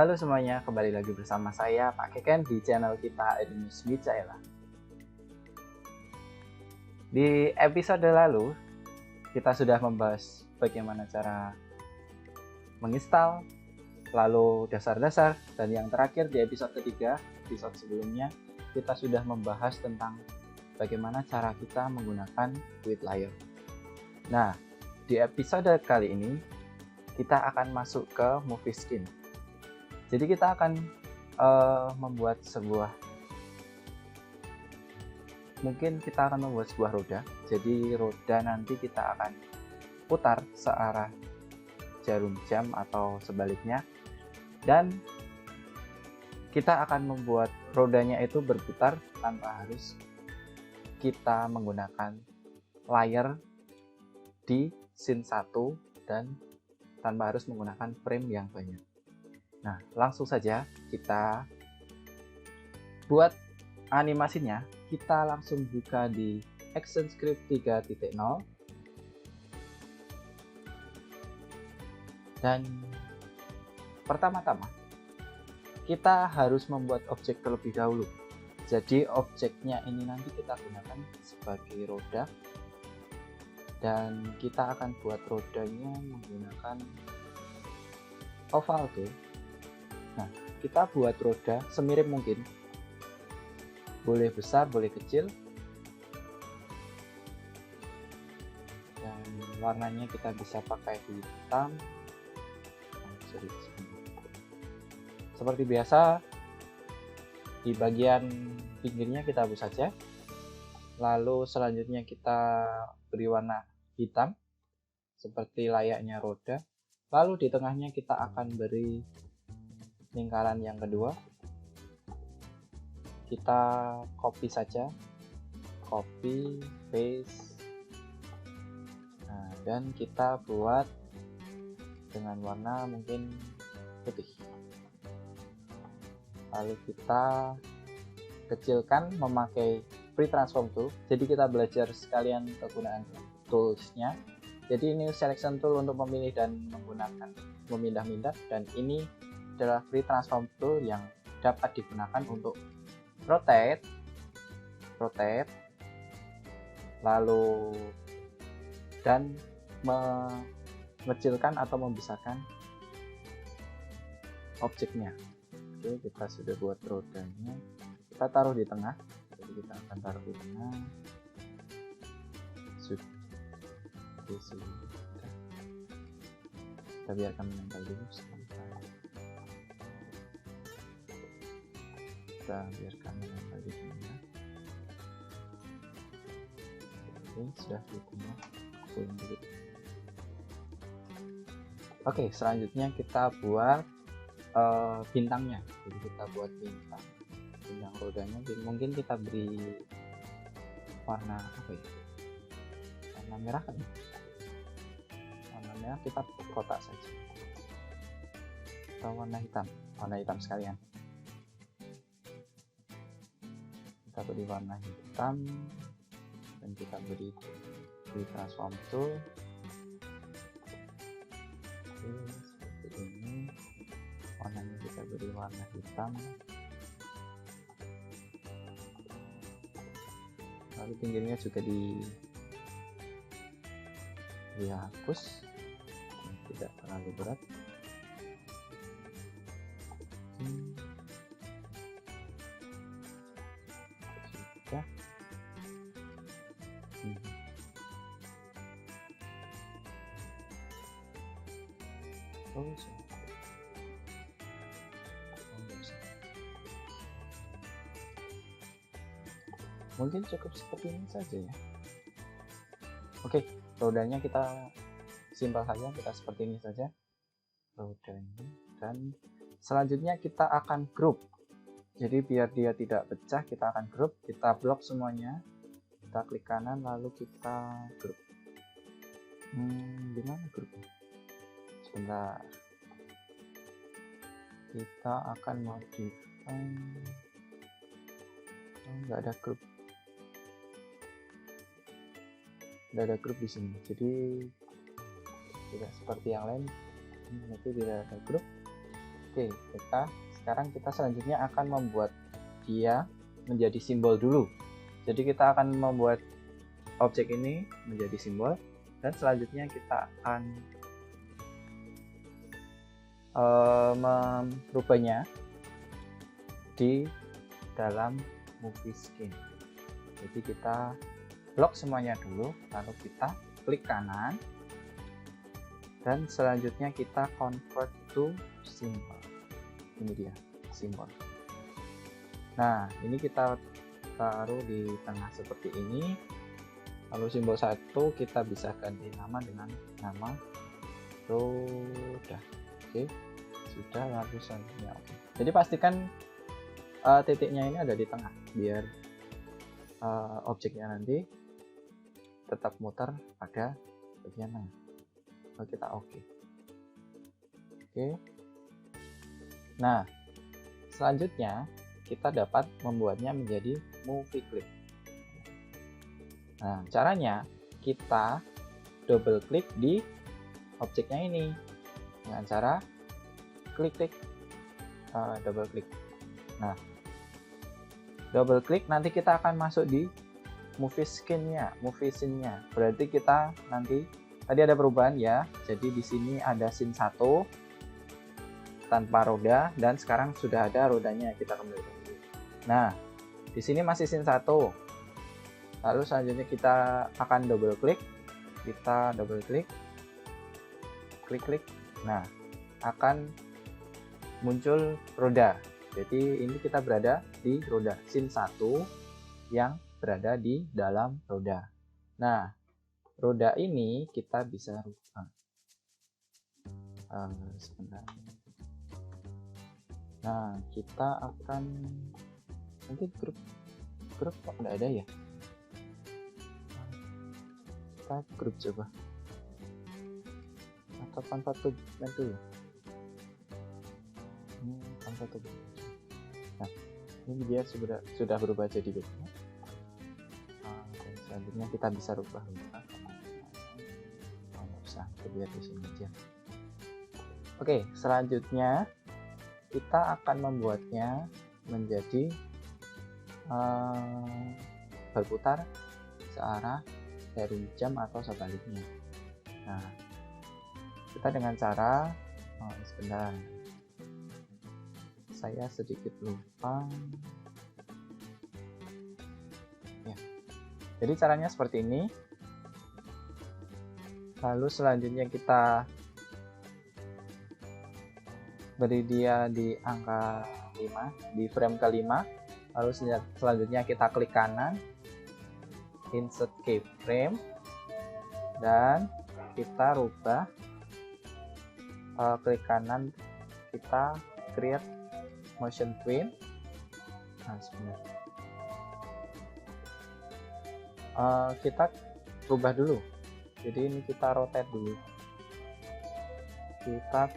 Halo semuanya, kembali lagi bersama saya Pak Keken di channel kita Edmus Micaela. Di episode lalu, kita sudah membahas bagaimana cara menginstal, lalu dasar-dasar, dan yang terakhir di episode ketiga, episode sebelumnya, kita sudah membahas tentang bagaimana cara kita menggunakan Widlayer. Nah, di episode kali ini, kita akan masuk ke Movie Skin. Jadi kita akan membuat sebuah roda. Jadi roda nanti kita akan putar searah jarum jam atau sebaliknya, dan kita akan membuat rodanya itu berputar tanpa harus kita menggunakan layer di scene 1 dan tanpa harus menggunakan frame yang banyak. Nah, langsung saja kita buat animasinya. Kita langsung buka di ActionScript 3.0 dan pertama-tama kita harus membuat objek terlebih dahulu. Jadi objeknya ini nanti kita gunakan sebagai roda, dan kita akan buat rodanya menggunakan oval tool. Nah, kita buat roda semirip mungkin, boleh besar boleh kecil, dan warnanya kita bisa pakai hitam. Seperti biasa, di bagian pinggirnya kita hapus saja, lalu selanjutnya kita beri warna hitam seperti layaknya roda, lalu di tengahnya kita akan beri lingkaran yang kedua. Kita copy saja, copy paste, nah, dan kita buat dengan warna mungkin putih, lalu kita kecilkan memakai free transform tool. Jadi kita belajar sekalian kegunaan toolsnya. Jadi ini selection tool untuk memilih dan menggunakan memindah-mindah, dan ini adalah free transform tool yang dapat digunakan untuk rotate, lalu dan mengecilkan atau membesarkan objeknya. Oke, kita sudah buat rodanya, kita taruh di tengah. Jadi kita akan taruh di tengah. Sudah. Kita biarkan menempel dulu sebentar. Kita biarkan menempel di tengah. Oke, sudah di tengah. Oke, selanjutnya kita buat bintangnya. Jadi kita buat bintang rodanya. Mungkin kita beri warna apa ya? Warna merah kan? Warna merah kita kotak saja. Atau warna hitam sekalian. Kita beri warna hitam dan kita beri transform tool. Oke, seperti ini. Warnanya kita beri warna hitam, lalu pinggirnya juga dihapus, tidak terlalu berat. Sudah. Mungkin cukup seperti ini saja ya. Oke, rodanya kita simpel saja, kita seperti ini saja rodanya, dan selanjutnya kita akan group. Jadi biar dia tidak pecah, kita akan group. Kita blok semuanya, kita klik kanan lalu kita group. Gimana grupnya? Sebentar, kita akan modify. Nggak ada grup. Tidak ada grup di sini, jadi tidak seperti yang lain. Nanti tidak ada grup. Oke, sekarang kita selanjutnya akan membuat dia menjadi simbol dulu. Jadi kita akan membuat objek ini menjadi simbol, dan selanjutnya kita akan merubahnya di dalam movie skin. Jadi kita lock semuanya dulu, lalu kita klik kanan, dan selanjutnya kita convert to symbol. Ini dia simbol. Nah, ini kita taruh di tengah seperti ini. Lalu simbol 1 kita bisa ganti nama dengan nama roda. Oke, sudah. Lalu selanjutnya oke. Jadi pastikan titiknya ini ada di tengah biar objeknya nanti tetap muter pada bagian tengah. Lalu kita oke. Nah, selanjutnya kita dapat membuatnya menjadi movie clip. Nah, caranya kita double klik di objeknya ini dengan cara klik double klik. Nah, double klik nanti kita akan masuk di movie scene-nya. Berarti kita nanti tadi ada perubahan ya. Jadi di sini ada scene 1 tanpa roda, dan sekarang sudah ada rodanya. Kita kembali dulu. Nah, di sini masih scene 1. Lalu selanjutnya kita akan double klik. Kita double klik. Klik. Nah, akan muncul roda. Jadi ini kita berada di roda, scene 1 yang berada di dalam roda. Nah, roda ini kita bisa rubah. Sebentar. Nah, kita akan nanti grup kok nggak ada ya? Kita grup coba. Atau tanpa tujuan dulu. Tanpa tujuan. Nah, ini dia sudah berubah jadi begini. Dan selanjutnya kita bisa rubah. Nggak usah, kita lihat di sini aja. Oke, selanjutnya kita akan membuatnya menjadi berputar searah dari jam atau sebaliknya. Nah, kita dengan cara sebentar, saya sedikit lupa ya. Jadi caranya seperti ini. Lalu selanjutnya kita beri dia di angka 5, di frame ke-5. Lalu selanjutnya kita klik kanan, insert keyframe, dan kita rubah, klik kanan, kita create motion twin. Nah, sebentar, kita rubah dulu. Jadi ini kita rotate dulu, kita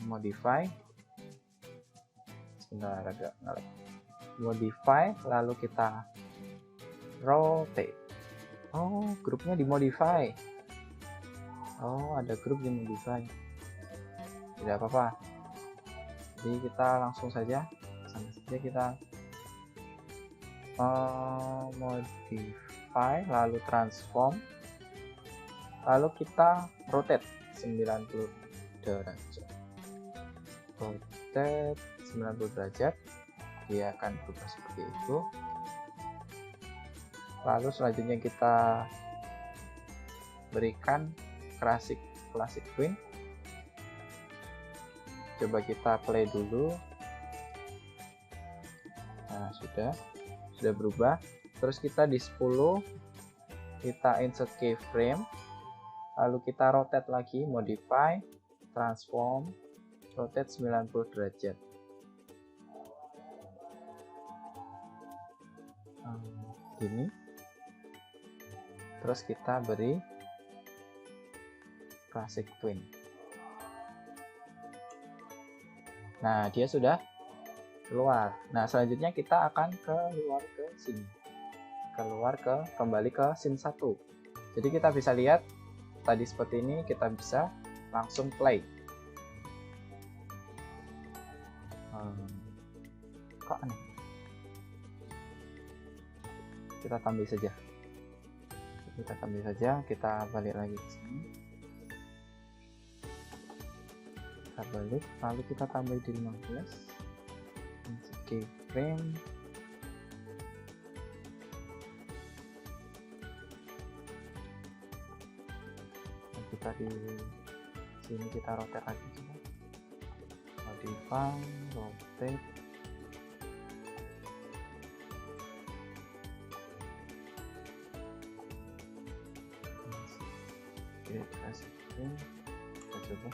modify, sebentar agak ngelag, modify, lalu kita rotate. Oh, grupnya dimodify. Oh, ada grup dimodify. Tidak apa-apa. Jadi kita langsung saja, kita modify, lalu transform, lalu kita rotate 90 derajat. Rotate 90 derajat, dia akan berubah seperti itu. Lalu selanjutnya kita berikan classic twin. Coba kita play dulu. Nah, sudah berubah. Terus kita di 10 kita insert keyframe, lalu kita rotate lagi, modify, transform, rotate 90 derajat. Gini. Terus kita beri classic twin. Nah, dia sudah keluar. Nah, selanjutnya kita akan keluar ke sini. Kembali ke scene 1. Jadi kita bisa lihat tadi seperti ini, kita bisa langsung play. kok aneh, kita tambah saja, kita balik lagi ke sini, kita balik, lalu kita tambah di 15 insert keyframe, dan kita di sini kita rotate lagi juga, modify, rotate, kasih kita coba.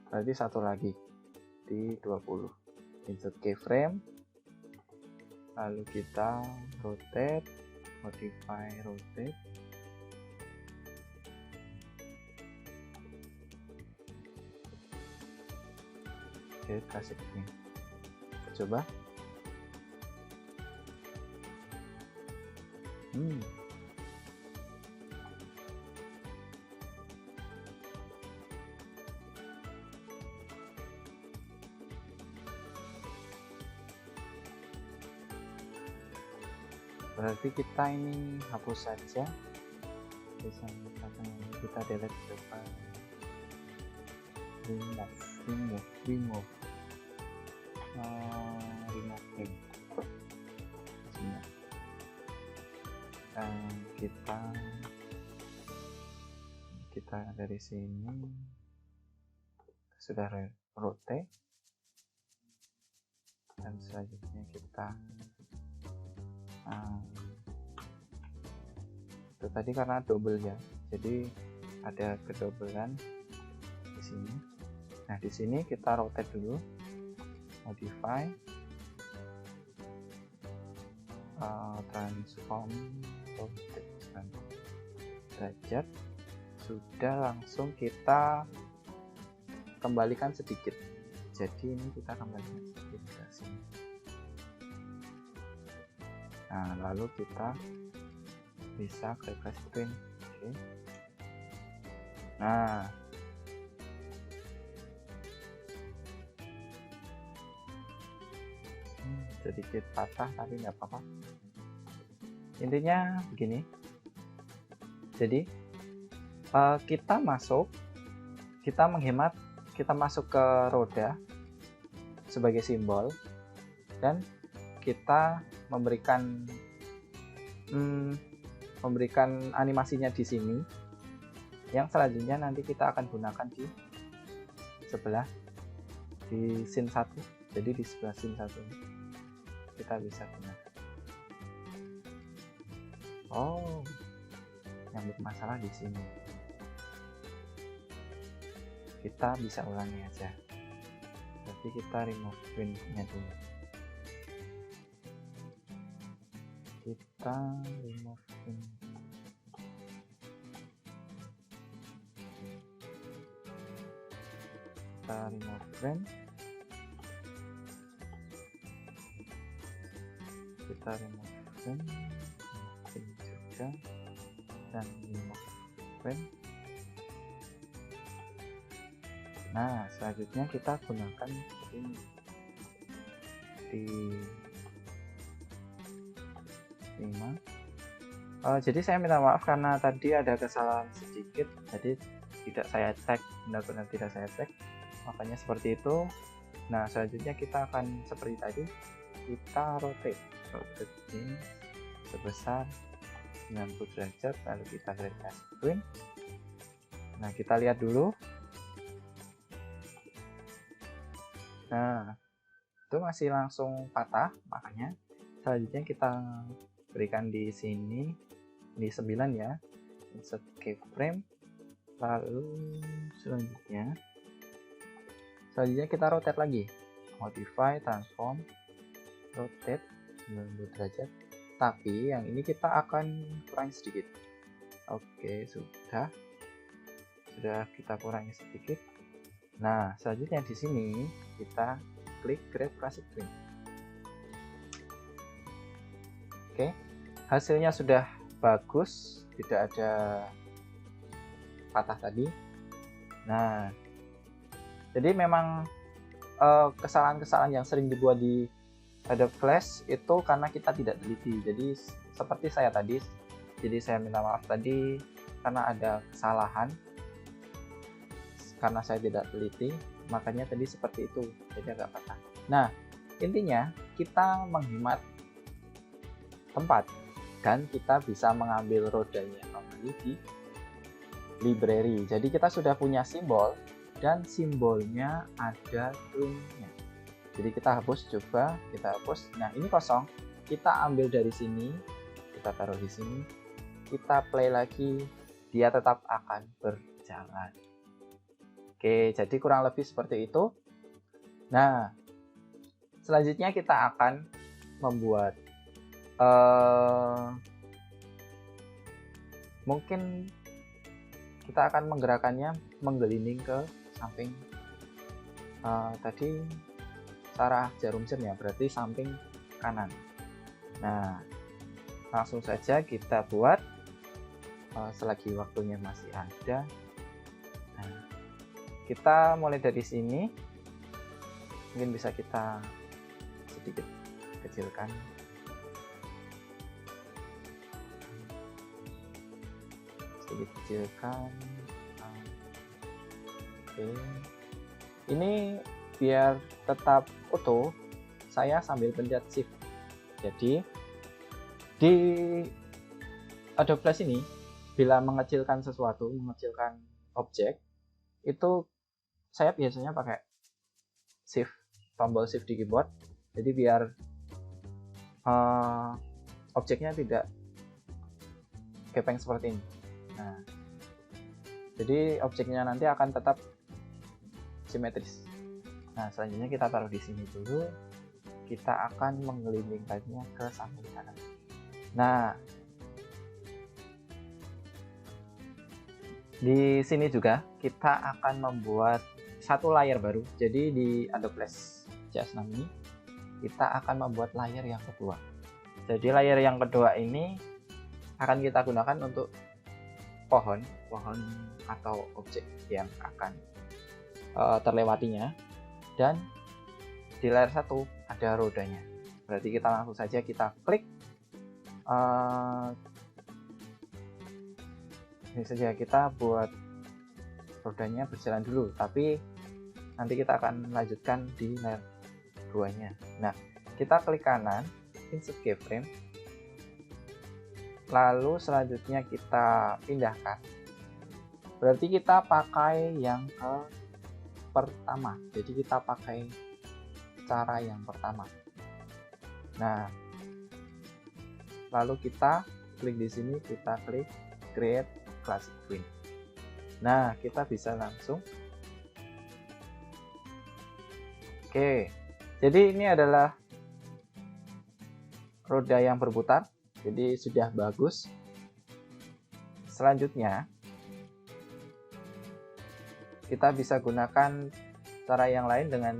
Berarti satu lagi di 20, insert keyframe, lalu kita rotate, modify, rotate, oke, kasih ini, coba. Berarti kita ini hapus saja, bisa kita delete depan, remove dan kita dari sini sudah rotate, dan selanjutnya kita itu tadi karena double ya, jadi ada kedobelan di sini. Nah, di sini kita rotate dulu, modify, transform, rotate derajat, sudah, langsung kita kembalikan sedikit. Jadi ini kita kembalikan sedikit ke sini. Nah, lalu kita bisa klik screen. Oke. Nah, sedikit patah tapi nggak apa-apa. Intinya begini. Jadi kita menghemat, kita masuk ke roda sebagai simbol, dan kita memberikan animasinya di sini, yang selanjutnya nanti kita akan gunakan di sebelah, di scene 1. Jadi di sebelah scene 1 ini kita bisa gunakan. Oh, yang bermasalah di sini, kita bisa ulangi aja. Berarti kita remove print-nya dulu. Kita remove print. Kita remove print. Kita remove print juga, dan remove print. Nah, selanjutnya kita gunakan ini di 5. Jadi saya minta maaf karena tadi ada kesalahan sedikit, jadi tidak saya tag, benar-benar tidak saya tag, makanya seperti itu. Nah, selanjutnya kita akan seperti tadi, kita rotate ini sebesar 90 derajat, lalu kita garis screen. Nah, kita lihat dulu. Nah, itu masih langsung patah, makanya selanjutnya kita berikan di sini, di 9 ya, insert keyframe, lalu selanjutnya kita rotate lagi, modify, transform, rotate 90 derajat, tapi yang ini kita akan kurangi sedikit. Oke, sudah kita kurangi sedikit. Nah, selanjutnya di sini kita klik grab classic print. Oke, hasilnya sudah bagus, tidak ada patah tadi. Nah, jadi memang kesalahan-kesalahan yang sering dibuat di Adobe Flash itu karena kita tidak teliti. Jadi seperti saya tadi, jadi saya minta maaf tadi karena ada kesalahan karena saya tidak teliti, makanya tadi seperti itu, jadi agak patah. Nah, intinya kita menghemat tempat dan kita bisa mengambil rodanya kembali di library. Jadi kita sudah punya simbol dan simbolnya ada twinnya. Jadi kita hapus, coba kita hapus. Nah, ini kosong, kita ambil dari sini, kita taruh di sini, kita play lagi, dia tetap akan berjalan. Oke, jadi kurang lebih seperti itu. Nah, selanjutnya kita akan membuat mungkin kita akan menggerakkannya menggelinding ke samping tadi arah jarum jam ya, berarti samping kanan. Nah, langsung saja kita buat selagi waktunya masih ada. Nah, kita mulai dari sini, mungkin bisa kita sedikit kecilkan. Oke. Ini biar tetap utuh, saya sambil pencet shift. Jadi di Adobe Flash ini, bila mengecilkan sesuatu, mengecilkan objek, itu saya biasanya pakai shift, tombol shift di keyboard. Jadi biar objeknya tidak gepeng seperti ini. Nah, jadi objeknya nanti akan tetap simetris. Nah, selanjutnya kita taruh di sini dulu. Kita akan menggelindingkannya ke samping kanan. Nah, di sini juga kita akan membuat satu layar baru. Jadi di Adobe Flash CS6 ini kita akan membuat layar yang kedua. Jadi layar yang kedua ini akan kita gunakan untuk pohon atau objek yang akan terlewatinya, dan di layar satu ada rodanya. Berarti kita langsung saja kita klik ini saja, kita buat rodanya berjalan dulu, tapi nanti kita akan lanjutkan di layar keduanya. Nah, kita klik kanan, insert keyframe, lalu selanjutnya kita pindahkan. Berarti kita pakai yang ke pertama, jadi kita pakai cara yang pertama. Nah, lalu kita klik di sini, kita klik create classic twin. Nah, kita bisa langsung. Oke, jadi ini adalah roda yang berputar, jadi sudah bagus. Selanjutnya kita bisa gunakan cara yang lain dengan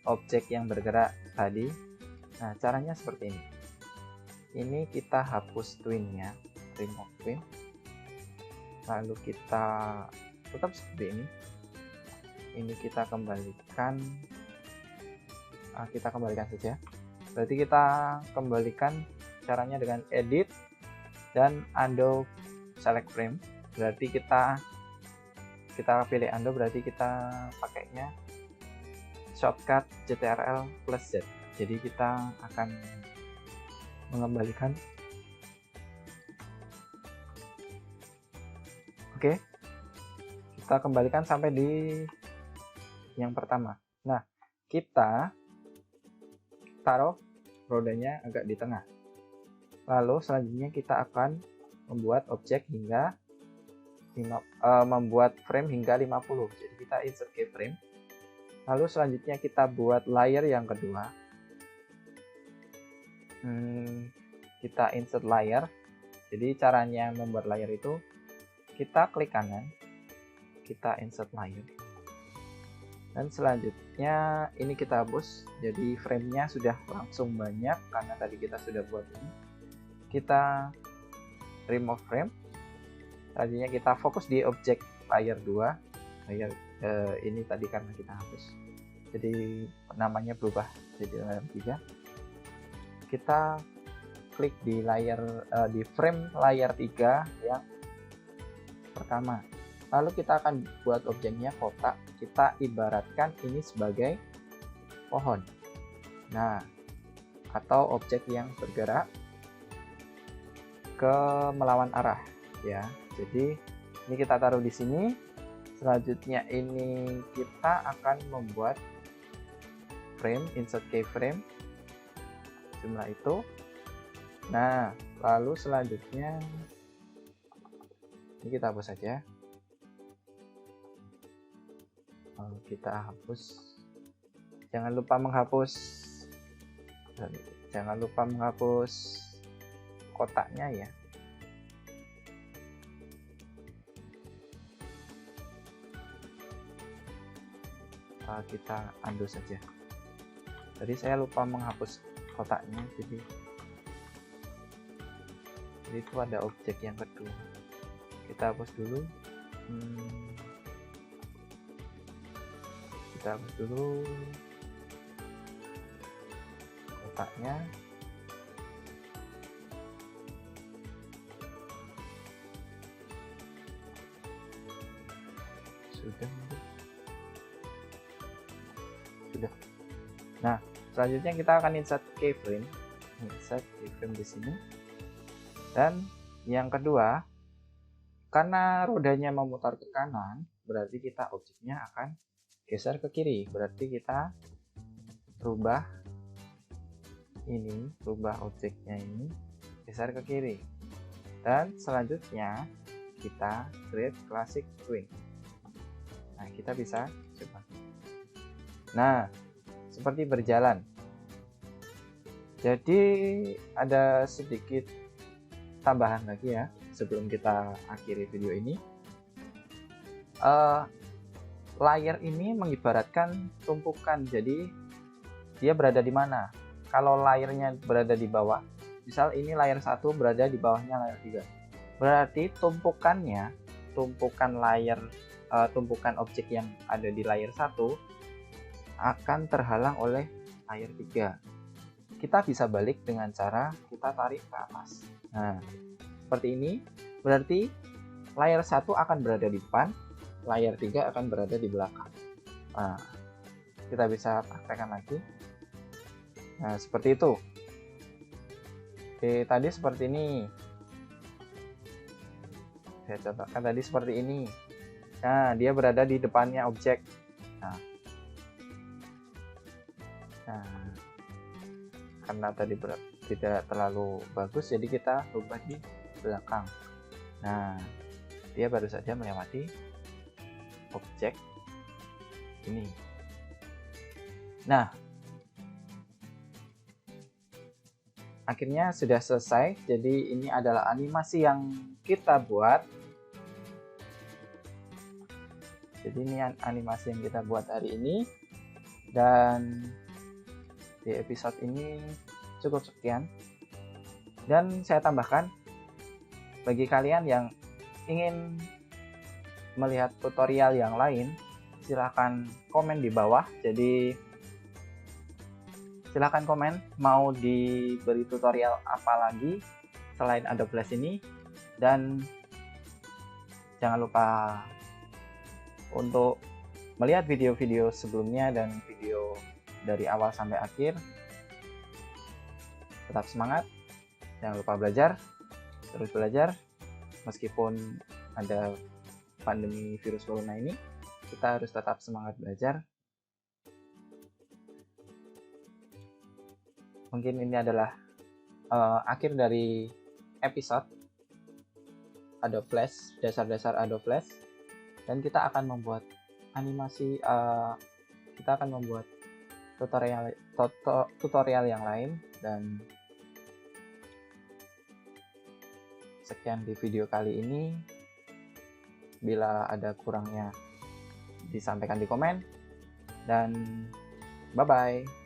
objek yang bergerak tadi. Nah, caranya seperti ini. Ini kita hapus twinnya, remove twin. Lalu kita tetap seperti ini. Ini kita kembalikan. Kita kembalikan saja. Berarti kita kembalikan caranya dengan edit dan undo select frame. Berarti kita pilih undo, berarti kita pakainya shortcut Ctrl plus Z. Jadi kita akan mengembalikan. Oke, kita kembalikan sampai di yang pertama. Nah, kita taruh rodanya agak di tengah. Lalu selanjutnya kita akan membuat objek hingga membuat frame hingga 50. Jadi kita insert keyframe. Lalu selanjutnya kita buat layer yang kedua. Kita insert layer. Jadi caranya membuat layer itu kita klik kanan, kita insert layer. Dan selanjutnya ini kita hapus. Jadi framenya sudah langsung banyak karena tadi kita sudah buat ini. Kita remove frame. Selanjutnya kita fokus di objek layer 2. Layer ini tadi karena kita hapus, jadi namanya berubah jadi layer 3. Kita klik di di frame layer 3 yang pertama. Lalu kita akan buat objeknya kotak. Kita ibaratkan ini sebagai pohon. Nah, atau objek yang bergerak ke melawan arah ya. Jadi ini kita taruh di sini. Selanjutnya ini kita akan membuat frame, insert keyframe jumlah itu. Nah, lalu selanjutnya ini kita hapus saja. Lalu kita hapus. Jangan lupa menghapus kotaknya ya. Kita undo saja. Tadi saya lupa menghapus kotaknya, jadi itu ada objek yang kedua. Kita hapus dulu. Kita hapus dulu kotaknya. Sudah. Nah, selanjutnya kita akan insert keyframe. Insert keyframe di sini. Dan yang kedua, karena rodanya memutar ke kanan, berarti kita objeknya akan geser ke kiri. Berarti kita rubah objeknya ini geser ke kiri. Dan selanjutnya kita create classic swing. Nah, kita bisa coba. Nah, seperti berjalan. Jadi ada sedikit tambahan lagi ya sebelum kita akhiri video ini. Layer ini mengibaratkan tumpukan. Jadi dia berada di mana? Kalau layernya berada di bawah, misal ini layer 1 berada di bawahnya layer 3. Berarti tumpukan objek yang ada di layer 1 akan terhalang oleh layer 3. Kita bisa balik dengan cara kita tarik ke atas. Nah, seperti ini. Berarti layer 1 akan berada di depan, layer 3 akan berada di belakang. Nah, kita bisa praktekkan lagi. Nah, seperti itu. Oke, tadi seperti ini. Saya contohkan tadi seperti ini. Nah, dia berada di depannya objek. Nah, karena tadi tidak terlalu bagus, jadi kita ubah di belakang. Nah, dia baru saja melewati objek ini. Nah, akhirnya sudah selesai. Jadi ini adalah animasi yang kita buat. Jadi ini animasi yang kita buat hari ini. Dan di episode ini cukup sekian. Dan saya tambahkan, bagi kalian yang ingin melihat tutorial yang lain, silahkan komen di bawah. Jadi silahkan komen mau diberi tutorial apa lagi selain Adobe Flash ini. Dan jangan lupa untuk melihat video-video sebelumnya dan video dari awal sampai akhir. Tetap semangat, jangan lupa belajar, terus belajar. Meskipun ada pandemi virus corona ini, kita harus tetap semangat belajar. Mungkin ini adalah akhir dari episode Adobe Flash, dasar-dasar Adobe Flash. Dan kita akan membuat animasi, kita akan membuat tutorial yang lain. Dan sekian di video kali ini. Bila ada kurangnya disampaikan di komen. Dan bye bye.